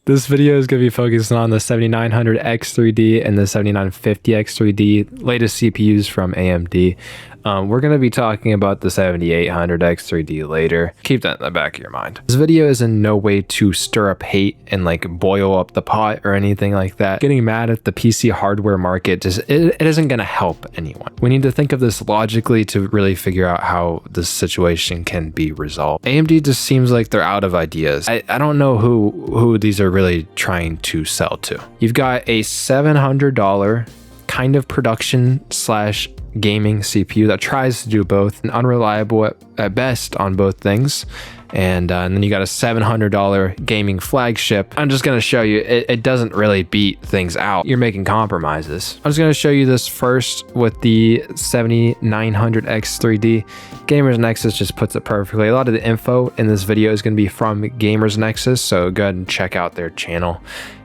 This video is going to be focusing on the 7900X3D and the 7950X3D, latest CPUs from AMD. We're going to be talking about the 7800X3D later. Keep that in the back of your mind. This video is in no way to stir up hate and like boil up the pot or anything like that. Getting mad at the PC hardware market, it isn't going to help anyone. We need to think of this logically to really figure out how this situation can be resolved. AMD just seems like they're out of ideas. I don't know who these are really trying to sell to. You've got a $700 kind of production slash gaming CPU that tries to do both, and unreliable at best on both things. And then you got a $700 gaming flagship. I'm just going to show you, it doesn't really beat things out. You're making compromises. I'm just going to show you this first with the 7900X3D. Gamers Nexus just puts it perfectly. A lot of the info in this video is going to be from Gamers Nexus, so go ahead and check out their channel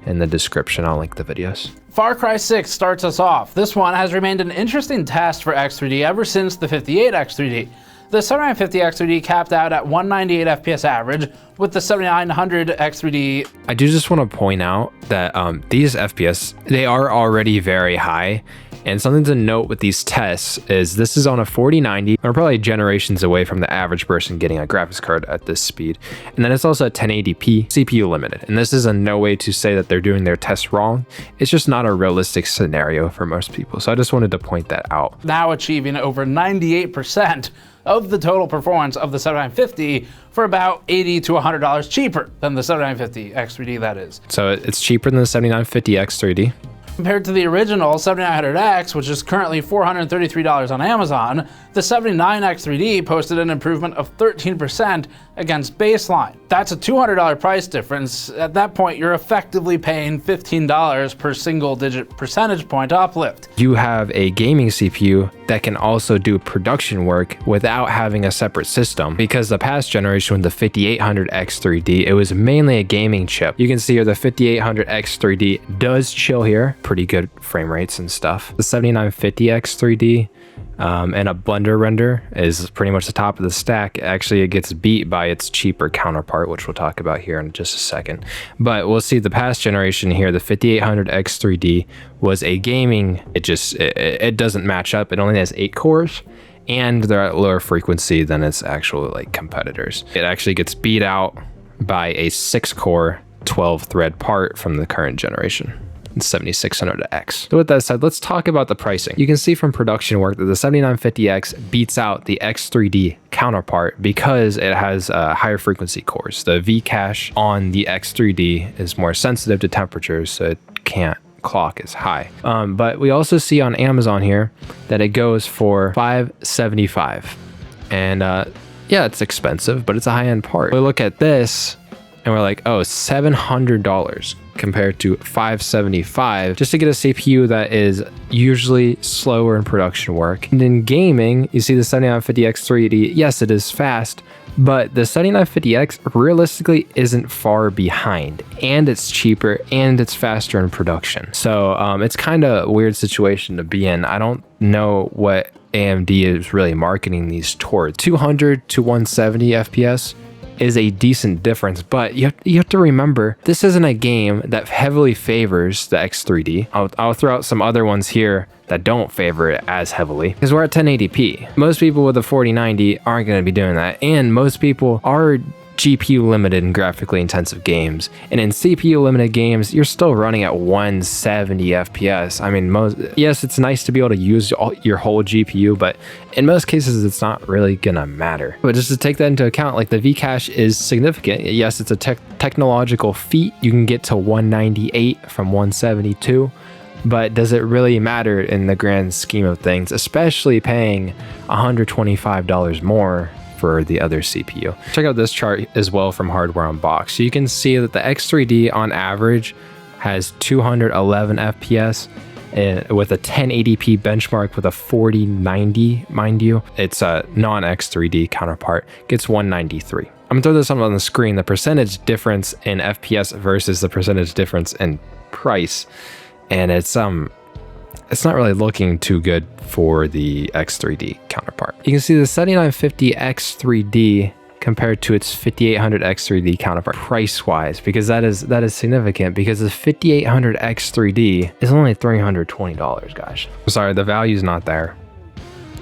in the description. I'll link the videos. Far Cry 6 starts us off. This one has remained an interesting test for X3D ever since the 58X3D. The 7950X3D capped out at 198 FPS average, with the 7900X3D. I do just want to point out that these FPS, they are already very high. And something to note with these tests is this is on a 4090. We're probably generations away from the average person getting a graphics card at this speed. And then it's also at 1080p CPU limited. And this is in no way to say that they're doing their tests wrong. It's just not a realistic scenario for most people. So I just wanted to point that out. Now achieving over 98% of the total performance of the 7950 for about $80 to $100 cheaper than the 7950X3D, that is. So it's cheaper than the 7950X3D. Compared to the original 7900X, which is currently $433 on Amazon, the 79X3D posted an improvement of 13% against baseline. That's a $200 price difference. At that point, you're effectively paying $15 per single-digit percentage point uplift. You have a gaming CPU that can also do production work without having a separate system, because the past generation with the 5800X3D, it was mainly a gaming chip. You can see here the 5800X3D does chill here, pretty good frame rates and stuff. The 7950X3D and a Blender render is pretty much the top of the stack. Actually, it gets beat by its cheaper counterpart, which we'll talk about here in just a second. But we'll see the past generation here, the 5800X3D was a gaming, it doesn't match up. It only has 8 cores. And they're at lower frequency than its actual like competitors. It actually gets beat out by a 6-core 12-thread part from the current generation, 7600X. So with that said, let's talk about the pricing. You can see from production work that the 7950X beats out the X3D counterpart because it has higher frequency cores. The V-cache on the X3D is more sensitive to temperatures, so it can't clock is high. But we also see on Amazon here that it goes for $575. And yeah, it's expensive, but it's a high-end part. We look at this and we're like, oh, $700 compared to $575 just to get a CPU that is usually slower in production work. And in gaming, you see the 7950X3D, yes, it is fast, but the 7950X realistically isn't far behind, and it's cheaper and it's faster in production. So it's kind of a weird situation to be in. I don't know what AMD is really marketing these towards. 200 to 170 FPS is a decent difference, but you have to remember, this isn't a game that heavily favors the X3D. I'll throw out some other ones here that don't favor it as heavily, because we're at 1080p. Most people with a 4090 aren't going to be doing that, and most people are GPU limited in graphically intensive games, and in CPU limited games you're still running at 170 FPS. I mean, yes, it's nice to be able to use your whole GPU, but in most cases it's not really gonna matter. But just to take that into account, like the V-cache is significant. Yes, it's a technological feat. You can get to 198 from 172, but does it really matter in the grand scheme of things, especially paying $125 more for the other CPU? Check out this chart as well from Hardware Unboxed. So you can see that the X3D on average has 211 FPS with a 1080p benchmark with a 4090, mind you. It's a non-X3D counterpart, gets 193. I'm gonna throw this on the screen, the percentage difference in FPS versus the percentage difference in price. And it's not really looking too good for the X3D counterpart. You can see the 7950X3D compared to its 5800X3D counterpart price-wise, because that is significant, because the 5800X3D is only $320, guys. I'm sorry, the value's not there.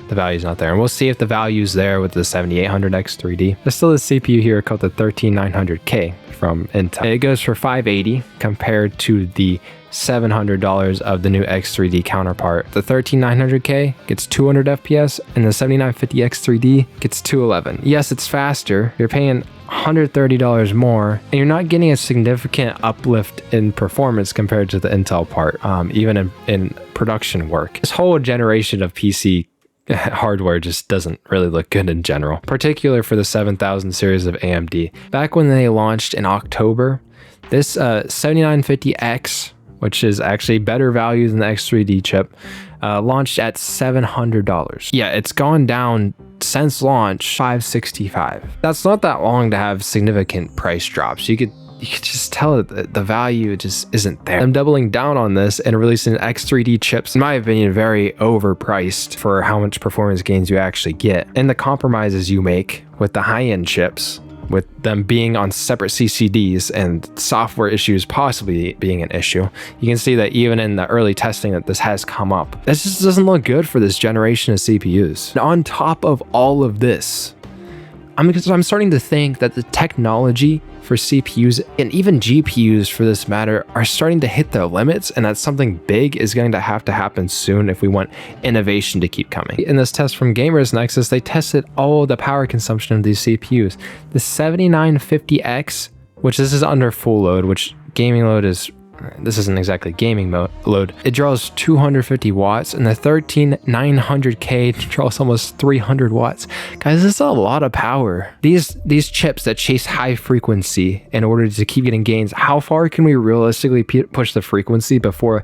The value's not there, and we'll see if the value's there with the 7800X3D. There's still a CPU here called the 13900K from Intel. It goes for $580 compared to the $700 of the new X3D counterpart. The 13900K gets 200 FPS and the 7950X3D gets 211. Yes, it's faster. You're paying $130 more, and you're not getting a significant uplift in performance compared to the Intel part, even in production work. This whole generation of PC hardware just doesn't really look good in general, particularly for the 7000 series of AMD. Back when they launched in October, this 7950X, which is actually better value than the X3D chip, launched at $700. Yeah, it's gone down since launch, $565. That's not that long to have significant price drops. You could just tell that the value just isn't there. I'm doubling down on this and releasing X3D chips, in my opinion, very overpriced for how much performance gains you actually get, and the compromises you make with the high-end chips, with them being on separate CCDs and software issues possibly being an issue. You can see that even in the early testing that this has come up. This just doesn't look good for this generation of CPUs. And on top of all of this, I'm starting to think that the technology for CPUs and even GPUs for this matter are starting to hit their limits, and that something big is going to happen soon if we want innovation to keep coming. In this test from Gamers Nexus, they tested all the power consumption of these CPUs. The 7950X, which this is under full load, which gaming load is, this isn't exactly gaming load. It draws 250 watts, and the 13900K draws almost 300 watts. Guys, this is a lot of power. These chips that chase high frequency in order to keep getting gains, how far can we realistically push the frequency before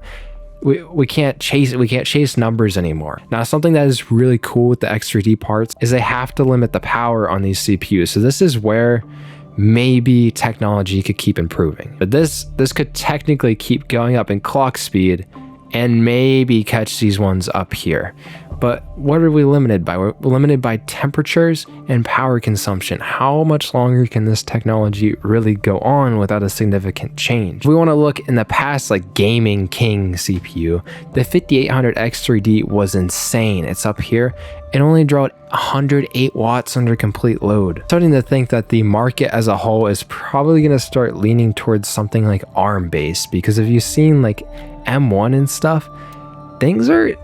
we can't chase numbers anymore? Now, something that is really cool with the X3D parts is they have to limit the power on these CPUs. So this is where maybe technology could keep improving, but this could technically keep going up in clock speed and maybe catch these ones up here. But what are we limited by? We're limited by temperatures and power consumption. How much longer can this technology really go on without a significant change? If we want to look in the past, like gaming king CPU, the 5800X3D was insane. It's up here. It only drawed 108 watts under complete load. Starting to think that the market as a whole is probably going to start leaning towards something like ARM based, because if you've seen like M1 and stuff, things are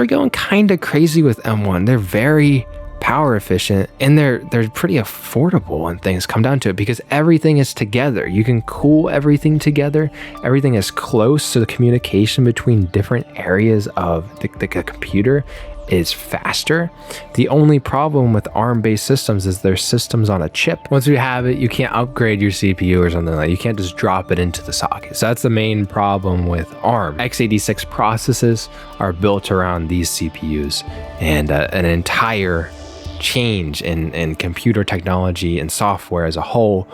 going kind of crazy with M1. They're very power efficient, and they're pretty affordable when things come down to it, because everything is together. You can cool everything together. Everything is close, so the communication between different areas of the computer is faster. The only problem with ARM-based systems is they're systems on a chip. Once you have it, you can't upgrade your CPU or something like that. You can't just drop it into the socket. So that's the main problem with ARM. x86 processes are built around these CPUs, and an entire change in computer technology and software as a whole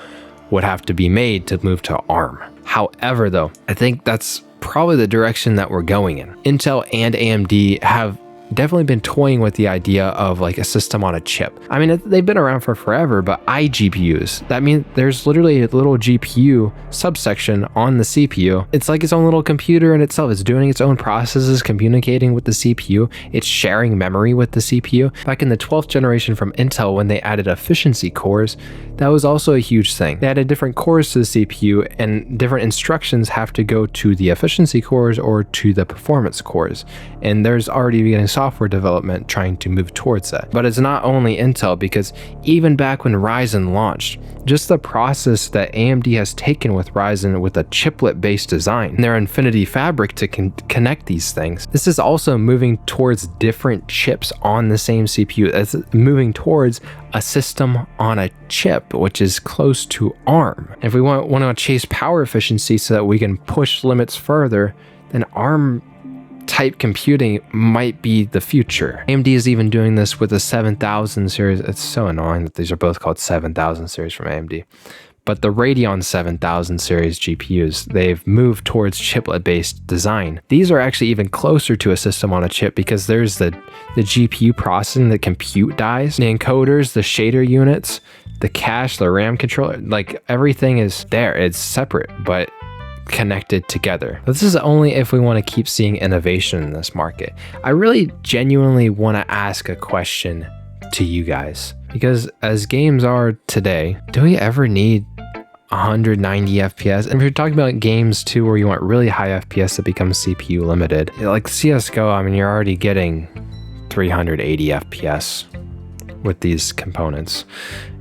would have to be made to move to ARM. However, though, I think that's probably the direction that we're going in. Intel and AMD have definitely been toying with the idea of like a system on a chip. I mean, they've been around for forever, but iGPUs, that means there's literally a little GPU subsection on the CPU. It's like its own little computer in itself. It's doing its own processes, communicating with the CPU. It's sharing memory with the CPU. Back in the 12th generation from Intel, when they added efficiency cores, that was also a huge thing. They added different cores to the CPU, and different instructions have to go to the efficiency cores or to the performance cores. And there's already beginning software development trying to move towards that. But it's not only Intel, because even back when Ryzen launched, just the process that AMD has taken with Ryzen with a chiplet-based design, and their Infinity Fabric to connect these things, this is also moving towards different chips on the same CPU. It's moving towards a system on a chip, which is close to ARM. If we want to chase power efficiency so that we can push limits further, then ARM type computing might be the future. AMD is even doing this with the 7000 series. It's so annoying that these are both called 7000 series from AMD. But the Radeon 7000 series GPUs, they've moved towards chiplet-based design. These are actually even closer to a system on a chip, because there's the GPU processing, the compute dies, the encoders, the shader units, the cache, the RAM controller, like everything is there. It's separate, but connected together. This is only if we want to keep seeing innovation in this market. I really genuinely want to ask a question to you guys, because as games are today, do we ever need 190 FPS? And if you're talking about games too where you want really high FPS that becomes CPU limited, like CSGO, I mean, you're already getting 380 FPS with these components,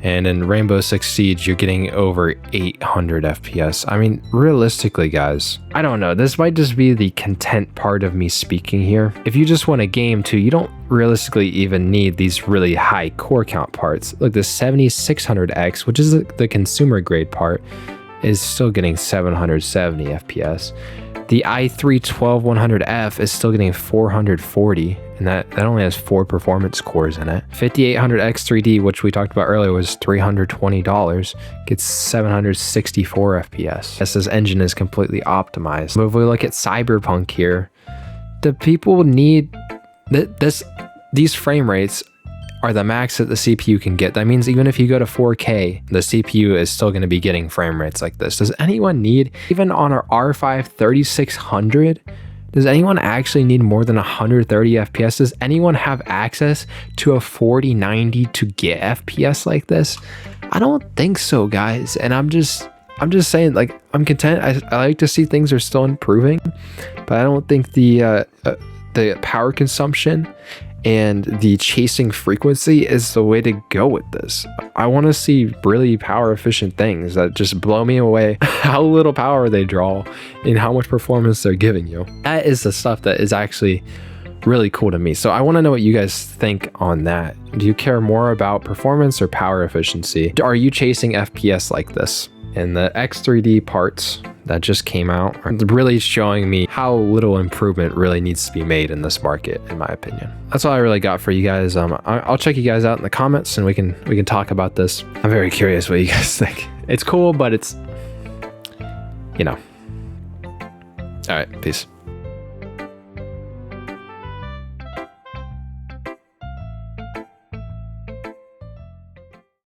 and in Rainbow Six Siege you're getting over 800 FPS. I mean, realistically guys, I don't know, this might just be the content part of me speaking here. If you just want a game too, you don't realistically even need these really high core count parts. Like the 7600X, which is the consumer grade part, is still getting 770 FPS. The i3-12100F is still getting 440, and that only has 4 performance cores in it. 5800X3D, which we talked about earlier, was $320, gets 764 FPS. This engine is completely optimized. But if we look at Cyberpunk here, the people need these frame rates are the max that the CPU can get. That means even if you go to 4K, the CPU is still going to be getting frame rates like this. Does anyone need, even on our R5 3600, does anyone actually need more than 130 FPS? Does anyone have access to a 4090 to get FPS like this? I don't think so, guys. And I'm just saying, like, I'm content. I like to see things are still improving, but I don't think the power consumption and the chasing frequency is the way to go with this. I want to see really power efficient things that just blow me away how little power they draw and how much performance they're giving you. That is the stuff that is actually really cool to me. So I want to know what you guys think on that. Do you care more about performance or power efficiency? Are you chasing FPS like this? And the X3D parts that just came out are really showing me how little improvement really needs to be made in this market, in my opinion. That's all I really got for you guys. I'll check you guys out in the comments and we can talk about this. I'm very curious what you guys think. It's cool, but it's, you know. All right, peace.